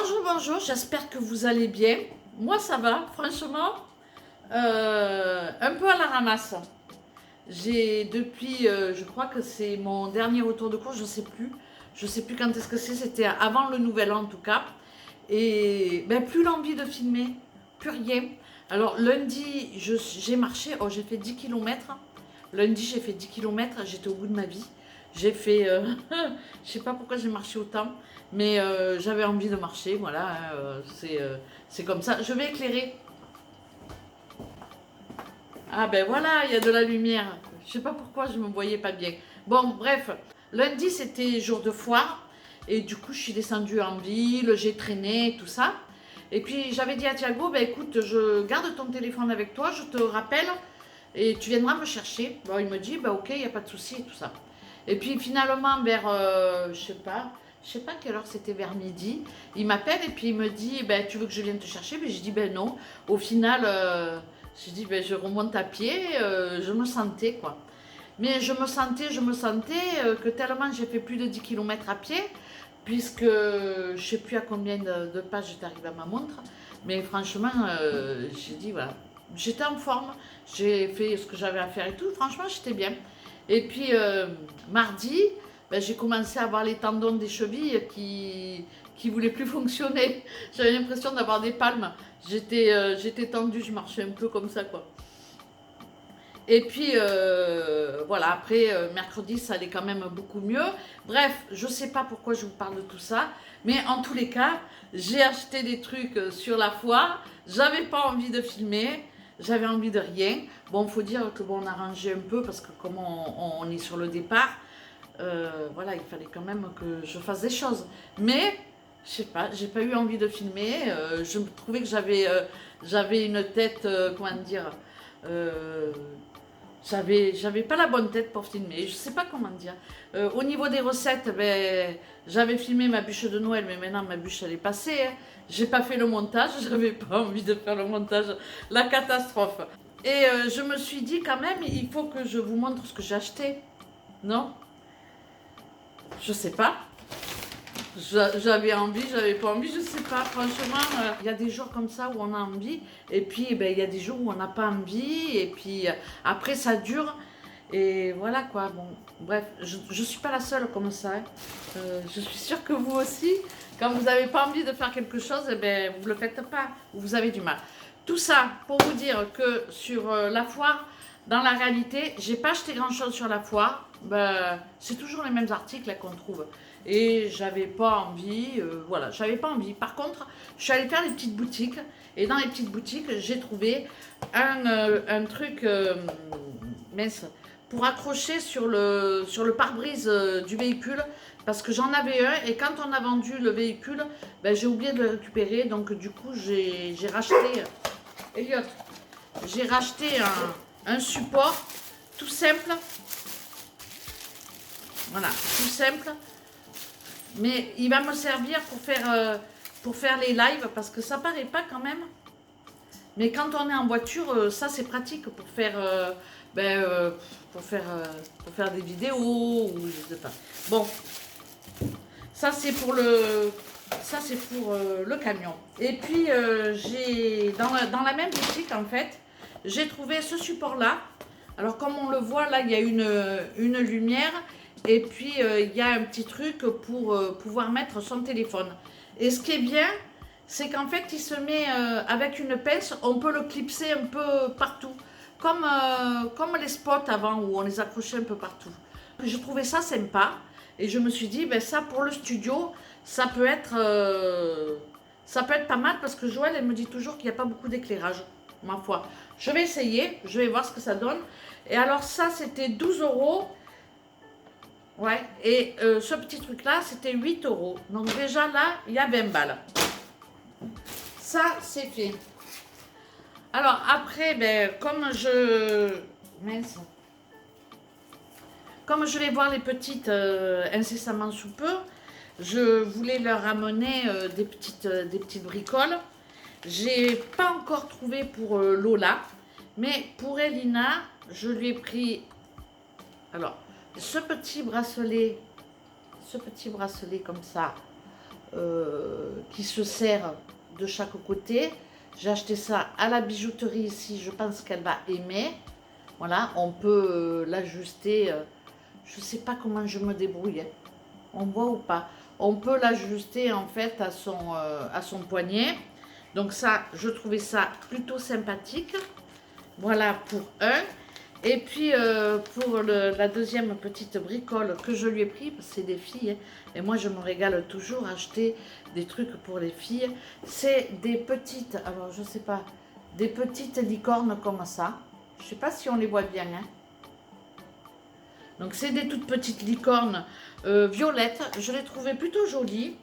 Bonjour, bonjour, j'espère que vous allez bien. Moi ça va, franchement, un peu à la ramasse. J'ai depuis, je crois que c'est mon dernier retour de course, je sais plus quand est-ce que c'est, c'était avant le nouvel an en tout cas. Et ben, plus l'envie de filmer, plus rien. Alors lundi, j'ai marché, oh j'ai fait 10 km. Lundi j'ai fait 10 km, j'étais au bout de ma vie. J'ai fait, je sais pas pourquoi j'ai marché autant, mais j'avais envie de marcher, voilà, hein, c'est comme ça. Je vais éclairer. Ah ben voilà, il y a de la lumière. Je sais pas pourquoi je me voyais pas bien. Bon, bref, lundi c'était jour de foire, et du coup je suis descendue en ville, j'ai traîné, tout ça. Et puis j'avais dit à Thiago, ben écoute, je garde ton téléphone avec toi, je te rappelle, et tu viendras me chercher. Bon, il me dit, bah ok, il n'y a pas de souci et tout ça. Et puis finalement, vers, je sais pas quelle heure c'était, vers midi, il m'appelle et puis il me dit, ben tu veux que je vienne te chercher? Ben, je dis, ben non. Au final, je dis, ben je remonte à pied, je me sentais quoi. Mais je me sentais que tellement j'ai fait plus de 10 km à pied, puisque je ne sais plus à combien de pas j'étais arrivée à ma montre. Mais franchement, j'ai dit, voilà, j'étais en forme, j'ai fait ce que j'avais à faire et tout. Franchement, j'étais bien. Et puis, mardi, ben, j'ai commencé à avoir les tendons des chevilles qui voulaient plus fonctionner. J'avais l'impression d'avoir des palmes. J'étais tendue, je marchais un peu comme ça, quoi. Et puis, voilà, après, mercredi, ça allait quand même beaucoup mieux. Bref, je ne sais pas pourquoi je vous parle de tout ça, mais en tous les cas, j'ai acheté des trucs sur la foire. J'avais pas envie de filmer, j'avais envie de rien. Bon, il faut dire que bon, on a rangé un peu parce que comme on est sur le départ, voilà, il fallait quand même que je fasse des choses. Mais, je sais pas, j'ai pas eu envie de filmer. Je trouvais que j'avais une tête, comment dire, euh, j'avais pas la bonne tête pour filmer, je sais pas comment dire. Au niveau des recettes, ben, j'avais filmé ma bûche de Noël, mais maintenant ma bûche elle est passée, hein. J'ai pas fait le montage, j'avais pas envie de faire le montage, la catastrophe. Et je me suis dit quand même, il faut que je vous montre ce que j'ai acheté, non? Je sais pas. J'avais envie, j'avais pas envie, je sais pas. Franchement, il y a des jours comme ça où on a envie, et puis ben, il y a des jours où on n'a pas envie, et puis après ça dure, et voilà quoi. Bon, bref, je suis pas la seule comme ça, hein. Je suis sûre que vous aussi, quand vous n'avez pas envie de faire quelque chose, eh ben, vous le faites pas, ou vous avez du mal. Tout ça pour vous dire que sur la foire, dans la réalité, j'ai pas acheté grand chose sur la foire. Ben, c'est toujours les mêmes articles qu'on trouve. Et j'avais pas envie, voilà, j'avais pas envie. Par contre, je suis allée faire les petites boutiques. Et dans les petites boutiques, j'ai trouvé un truc, mince, pour accrocher sur le pare-brise du véhicule. Parce que j'en avais un et quand on a vendu le véhicule, ben, j'ai oublié de le récupérer. Donc du coup, j'ai racheté, Elliot, j'ai racheté un support tout simple. Voilà, tout simple. Mais il va me servir pour faire les lives parce que ça paraît pas quand même. Mais quand on est en voiture, ça c'est pratique ben, pour faire des vidéos ou je sais pas. Bon, ça c'est pour le camion. Et puis j'ai dans la même boutique en fait, j'ai trouvé ce support là. Alors comme on le voit là, il y a une lumière. Et puis, il y a un petit truc pour pouvoir mettre son téléphone. Et ce qui est bien, c'est qu'en fait, il se met avec une pince, on peut le clipser un peu partout. Comme les spots avant, où on les accrochait un peu partout. Je trouvais ça sympa. Et je me suis dit, ben ça, pour le studio, ça peut être pas mal. Parce que Joël, elle me dit toujours qu'il n'y a pas beaucoup d'éclairage, ma foi. Je vais essayer, je vais voir ce que ça donne. Et alors ça, c'était 12 euros. Ouais, et ce petit truc-là, c'était 8 euros. Donc déjà là, il y a 20 balles. Ça, c'est fait. Alors après, ben, mince. Comme je vais voir les petites incessamment sous peu, je voulais leur amener des petites bricoles. J'ai pas encore trouvé pour Lola, mais pour Elina, je lui ai pris... Alors, ce petit bracelet comme ça, qui se serre de chaque côté. J'ai acheté ça à la bijouterie ici, je pense qu'elle va aimer. Voilà, on peut l'ajuster, je ne sais pas comment je me débrouille, hein. On voit ou pas. On peut l'ajuster en fait à son poignet. Donc ça, je trouvais ça plutôt sympathique. Voilà pour un. Et puis pour la deuxième petite bricole que je lui ai pris, c'est des filles, hein, et moi je me régale toujours à acheter des trucs pour les filles. C'est des petites, alors je sais pas, des petites licornes comme ça. Je sais pas si on les voit bien, hein. Donc c'est des toutes petites licornes violettes. Je les trouvais plutôt jolies.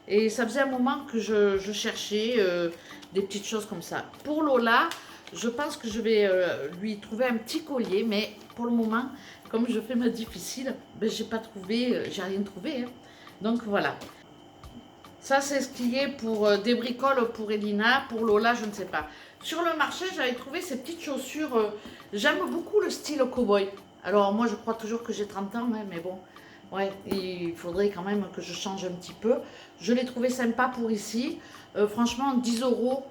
Et ça faisait un moment que je cherchais des petites choses comme ça. Pour Lola, je pense que je vais lui trouver un petit collier. Mais pour le moment, comme je fais ma difficile, ben, j'ai pas trouvé, j'ai rien trouvé, hein. Donc voilà. Ça c'est ce qui est pour des bricoles pour Elina. Pour Lola, je ne sais pas. Sur le marché, j'avais trouvé ces petites chaussures. J'aime beaucoup le style cow-boy. Alors moi, je crois toujours que j'ai 30 ans, hein, mais bon. Ouais, il faudrait quand même que je change un petit peu. Je l'ai trouvé sympa pour ici. Franchement, 10 €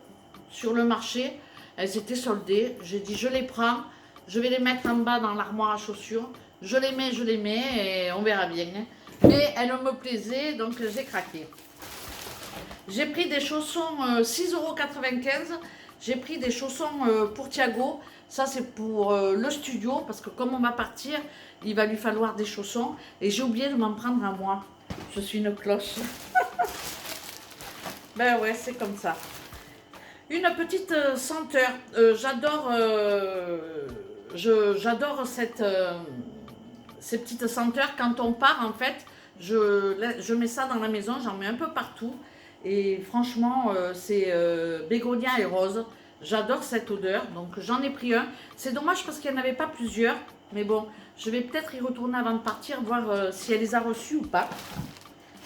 sur le marché. Elles étaient soldées. J'ai dit, je les prends. Je vais les mettre en bas dans l'armoire à chaussures. Je les mets et on verra bien, hein. Mais elles me plaisaient, donc j'ai craqué. J'ai pris des chaussons 6,95 €. J'ai pris des chaussons pour Thiago. Ça, c'est pour le studio, parce que comme on va partir, il va lui falloir des chaussons. Et j'ai oublié de m'en prendre à moi. Je suis une cloche. Ben ouais, c'est comme ça. Une petite senteur. J'adore ces petites senteurs. Quand on part, en fait, je mets ça dans la maison. J'en mets un peu partout. Et franchement, c'est bégonia et rose. J'adore cette odeur, donc j'en ai pris un. C'est dommage parce qu'il n'y en avait pas plusieurs. Mais bon, je vais peut-être y retourner avant de partir, voir si elle les a reçus ou pas.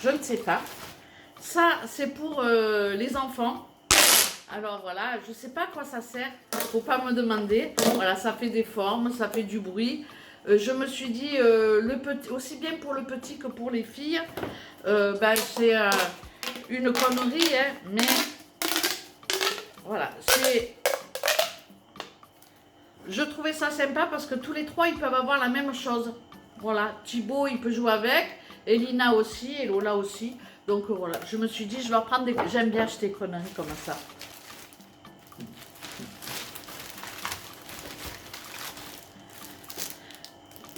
Je ne sais pas. Ça, c'est pour les enfants. Alors voilà, je ne sais pas à quoi ça sert. Faut pas me demander. Voilà, ça fait des formes, ça fait du bruit. Je me suis dit, aussi bien pour le petit que pour les filles, ben, c'est une connerie, hein, mais voilà, je trouvais ça sympa parce que tous les trois, ils peuvent avoir la même chose. Voilà, Thibaut, il peut jouer avec, Elina aussi, et Lola aussi. Donc voilà, je me suis dit, je vais reprendre des... J'aime bien acheter des conneries comme ça.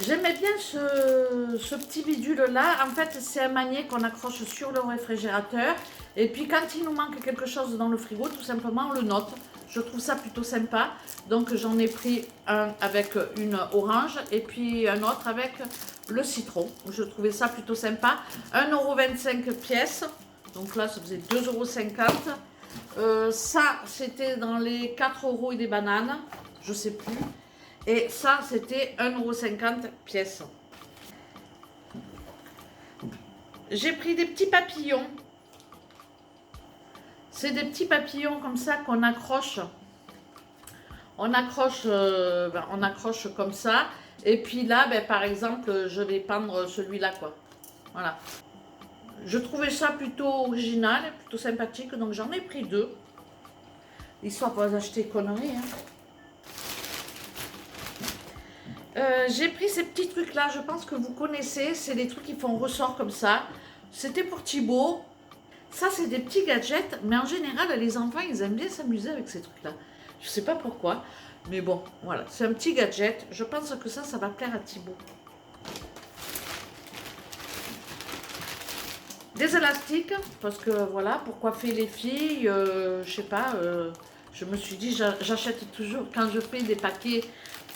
J'aimais bien ce petit bidule-là. En fait, c'est un maniet qu'on accroche sur le réfrigérateur. Et puis, quand il nous manque quelque chose dans le frigo, tout simplement, on le note. Je trouve ça plutôt sympa. Donc, j'en ai pris un avec une orange et puis un autre avec le citron. Je trouvais ça plutôt sympa. 1,25 € pièce. Donc là, ça faisait 2,50 €. Ça, c'était dans les 4 € et des bananes. Je sais plus. Et ça, c'était 1,50 € pièce. J'ai pris des petits papillons. C'est des petits papillons comme ça qu'on accroche. On accroche comme ça. Et puis là, ben, par exemple, je vais pendre celui-là, quoi. Voilà. Je trouvais ça plutôt original, plutôt sympathique. Donc j'en ai pris 2. Histoire pas d'acheter conneries, hein. J'ai pris ces petits trucs là, je pense que vous connaissez, c'est des trucs qui font ressort comme ça. C'était pour Thibaut. Ça c'est des petits gadgets, mais en général les enfants ils aiment bien s'amuser avec ces trucs là. Je sais pas pourquoi, mais bon, voilà, c'est un petit gadget. Je pense que ça va plaire à Thibaut. Des élastiques, parce que voilà, pour coiffer les filles, je sais pas, je me suis dit, j'achète toujours, quand je fais des paquets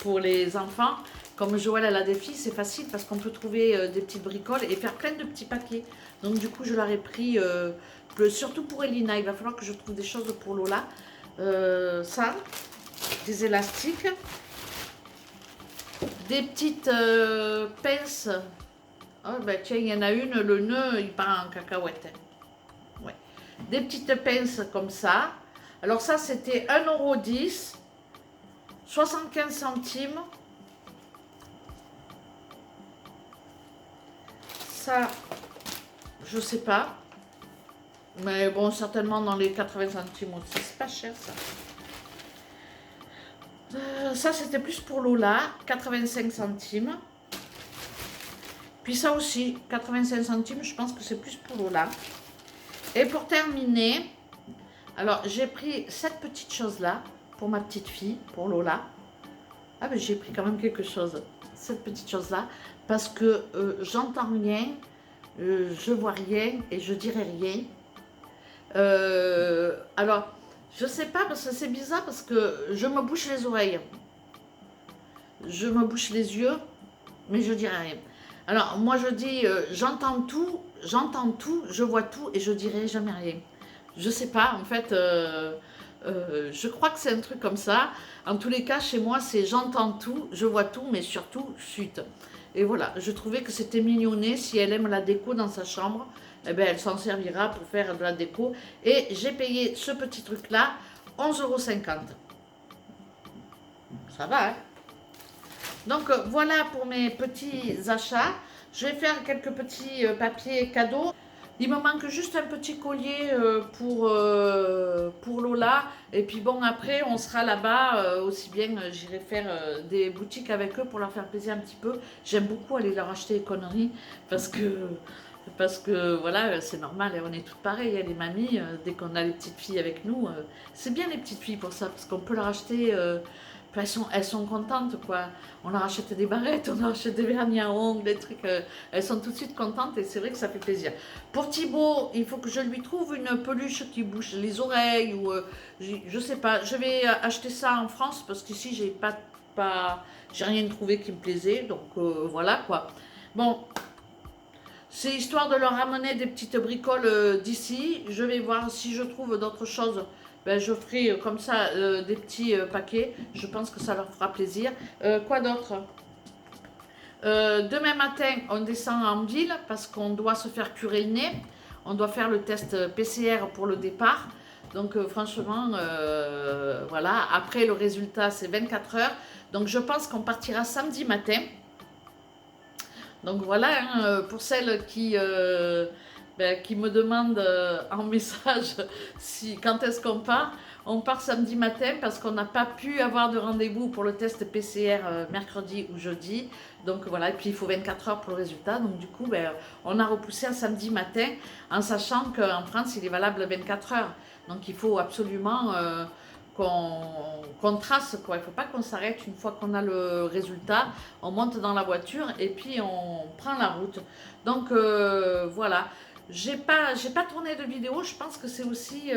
pour les enfants, comme Joël elle a des filles, c'est facile parce qu'on peut trouver des petites bricoles et faire plein de petits paquets. Donc du coup, je leur ai pris, surtout pour Elina, il va falloir que je trouve des choses pour Lola. Ça, des élastiques, des petites pinces. Oh, ben tiens, il y en a une, le nœud, il part en cacahuète. Ouais. Des petites pinces comme ça. Alors ça, c'était 1,10 €, 75 centimes. Ça, je sais pas. Mais bon, certainement dans les 80 centimes aussi, c'est pas cher ça. Ça, c'était plus pour Lola, 85 centimes. Puis ça aussi, 85 centimes, je pense que c'est plus pour Lola. Et pour terminer, alors j'ai pris cette petite chose-là pour ma petite fille, pour Lola. Ah ben j'ai pris quand même quelque chose, cette petite chose-là, parce que j'entends rien, je vois rien et je dirai rien. Alors, je sais pas, parce que c'est bizarre, parce que je me bouche les oreilles. Je me bouche les yeux, mais je dirai rien. Alors, moi je dis, j'entends tout, je vois tout et je dirai jamais rien. Je sais pas, en fait, je crois que c'est un truc comme ça. En tous les cas, chez moi, c'est j'entends tout, je vois tout, mais surtout, chut. Et voilà, je trouvais que c'était mignonné. Si elle aime la déco dans sa chambre, eh ben, elle s'en servira pour faire de la déco. Et j'ai payé ce petit truc-là, 11,50 €. Ça va, hein? Donc voilà pour mes petits achats. Je vais faire quelques petits papiers cadeaux. Il me manque juste un petit collier pour Lola. Et puis bon, après, on sera là-bas. Aussi bien, j'irai faire des boutiques avec eux pour leur faire plaisir un petit peu. J'aime beaucoup aller leur acheter des conneries parce que voilà, c'est normal, on est toutes pareilles, les mamies, dès qu'on a les petites filles avec nous, c'est bien les petites filles pour ça, parce qu'on peut leur acheter, elles sont contentes quoi. On leur achète des barrettes, on leur achète des vernis à ongles, des trucs, elles sont tout de suite contentes et c'est vrai que ça fait plaisir. Pour Thibaut, il faut que je lui trouve une peluche qui bouge les oreilles ou je sais pas, je vais acheter ça en France parce qu'ici j'ai rien trouvé qui me plaisait, donc voilà quoi. Bon. C'est histoire de leur ramener des petites bricoles d'ici. Je vais voir si je trouve d'autres choses. Ben, je ferai comme ça des petits paquets. Je pense que ça leur fera plaisir. Quoi d'autre? Demain matin, on descend en ville parce qu'on doit se faire curer le nez. On doit faire le test PCR pour le départ. Donc franchement, voilà. Après, le résultat, c'est 24 heures. Donc je pense qu'on partira samedi matin. Donc voilà, hein, pour celles qui me demandent en message quand est-ce qu'on part, on part samedi matin parce qu'on n'a pas pu avoir de rendez-vous pour le test PCR mercredi ou jeudi. Donc voilà, et puis il faut 24 heures pour le résultat. Donc du coup, on a repoussé à samedi matin en sachant qu'en France, il est valable 24 heures. Donc il faut absolument qu'on trace quoi. Il ne faut pas qu'on s'arrête une fois qu'on a le résultat. On monte dans la voiture et puis on prend la route. Donc voilà. J'ai pas tourné de vidéo. Je pense que c'est aussi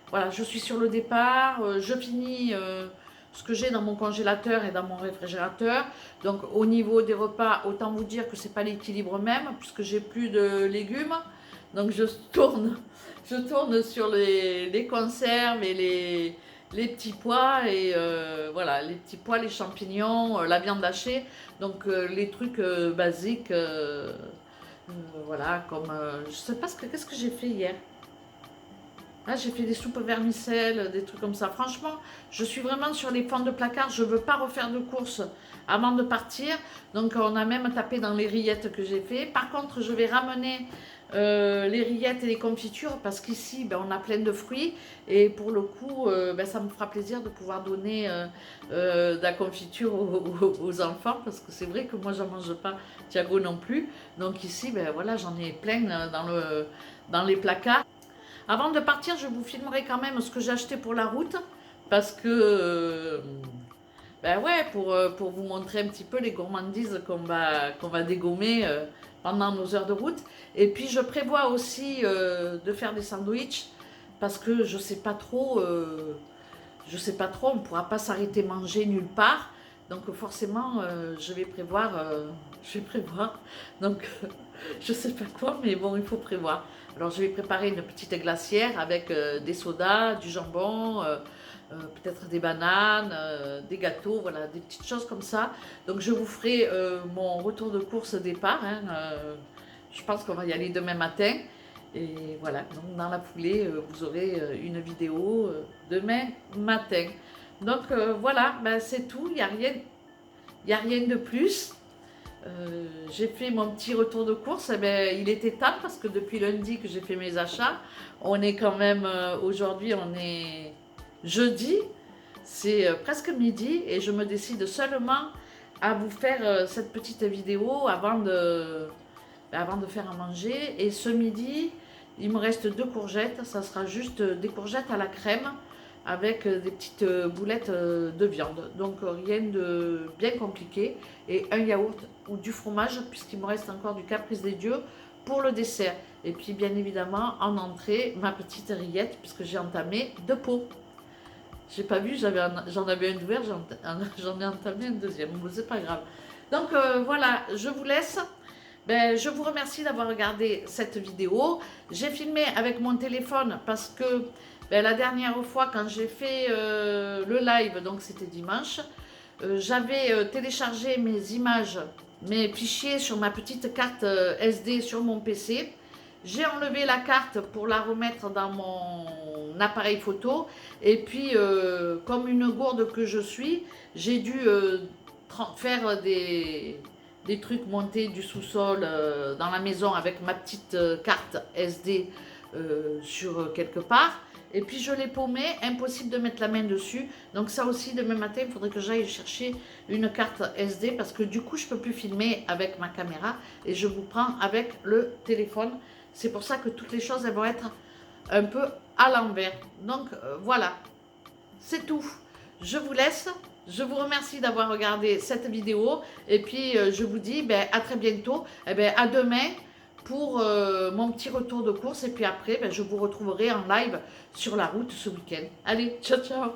voilà. Je suis sur le départ. Je finis ce que j'ai dans mon congélateur et dans mon réfrigérateur. Donc au niveau des repas, autant vous dire que c'est pas l'équilibre même puisque j'ai plus de légumes. Donc je tourne sur les conserves et les petits pois et voilà, les petits pois, les champignons, la viande hachée, donc les trucs basiques, voilà, comme je sais pas qu'est-ce que j'ai fait hier. Là, j'ai fait des soupes vermicelles, des trucs comme ça. Franchement, je suis vraiment sur les fonds de placard. Je ne veux pas refaire de courses avant de partir. Donc, on a même tapé dans les rillettes que j'ai fait. Par contre, je vais ramener les rillettes et les confitures parce qu'ici, on a plein de fruits. Et pour le coup, ça me fera plaisir de pouvoir donner de la confiture aux enfants. Parce que c'est vrai que moi, je n'en mange pas. Thiago non plus. Donc ici, voilà, j'en ai plein dans les placards. Avant de partir, je vous filmerai quand même ce que j'ai acheté pour la route. Parce que, ouais, pour vous montrer un petit peu les gourmandises qu'on va dégommer pendant nos heures de route. Et puis, je prévois aussi de faire des sandwichs. Parce que je sais pas trop, on ne pourra pas s'arrêter manger nulle part. Donc, forcément, je vais prévoir. Donc, je sais pas quoi, mais bon, il faut prévoir. Alors je vais préparer une petite glacière avec des sodas, du jambon, peut-être des bananes, des gâteaux, voilà, des petites choses comme ça. Donc je vous ferai mon retour de course départ. Hein, je pense qu'on va y aller demain matin. Et voilà, donc dans la foulée, vous aurez une vidéo demain matin. Donc voilà, c'est tout, il n'y a rien de plus. J'ai fait mon petit retour de course. Eh ben, il était temps parce que depuis lundi que j'ai fait mes achats, on est quand même, aujourd'hui on est jeudi, c'est presque midi et je me décide seulement à vous faire cette petite vidéo avant de faire à manger. Et ce midi, il me reste 2 courgettes, ça sera juste des courgettes à la crème avec des petites boulettes de viande. Donc rien de bien compliqué. Et un yaourt ou du fromage, puisqu'il me reste encore du caprice des dieux pour le dessert. Et puis bien évidemment, en entrée, ma petite rillette, puisque j'ai entamé 2 pots. J'ai pas vu, j'en avais un ouvert, j'en ai entamé un deuxième. Bon, c'est pas grave. Donc voilà, je vous laisse. Ben, je vous remercie d'avoir regardé cette vidéo. J'ai filmé avec mon téléphone parce que ben, la dernière fois quand j'ai fait le live, donc c'était dimanche, j'avais téléchargé mes images, mes fichiers sur ma petite carte SD sur mon PC. J'ai enlevé la carte pour la remettre dans mon appareil photo. Et puis, comme une gourde que je suis, j'ai dû faire des trucs montés du sous-sol dans la maison avec ma petite carte SD sur quelque part. Et puis je l'ai paumé, impossible de mettre la main dessus. Donc ça aussi, demain matin, il faudrait que j'aille chercher une carte SD parce que du coup, je ne peux plus filmer avec ma caméra et je vous prends avec le téléphone. C'est pour ça que toutes les choses, elles vont être un peu à l'envers. Donc voilà, c'est tout. Je vous laisse. Je vous remercie d'avoir regardé cette vidéo. Et puis, je vous dis ben, à très bientôt. Et ben, à demain pour mon petit retour de course. Et puis après, ben, je vous retrouverai en live sur la route ce week-end. Allez, ciao, ciao!